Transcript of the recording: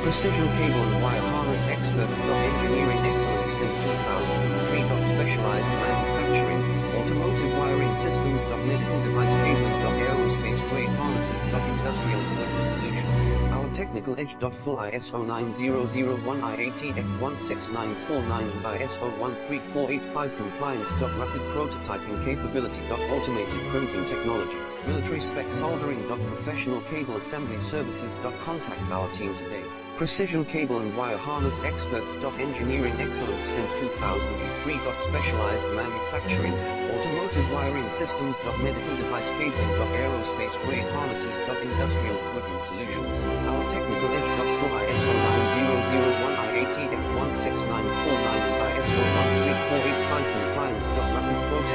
Precision cable and wire harness experts. Engineering excellence since 2003. Specialized manufacturing, automotive wiring systems. Medical device cabling. Aerospace grade harnesses. Industrial equipment solutions. Our technical edge. Full ISO 9001 IATF 16949 by ISO 13485 compliance. Rapid prototyping capability. Automated crimping technology. Military spec soldering. Professional cable assembly services. Contact our team today. Precision cable and wire harness experts. Engineering excellence since 2003. Specialized manufacturing, automotive wiring systems. Medical device cabling. Aerospace grade harnesses. Industrial equipment solutions. Our technical edge. Full ISO 9001 IATF 16949 by ISO 13485 compliance. Rapid prototyping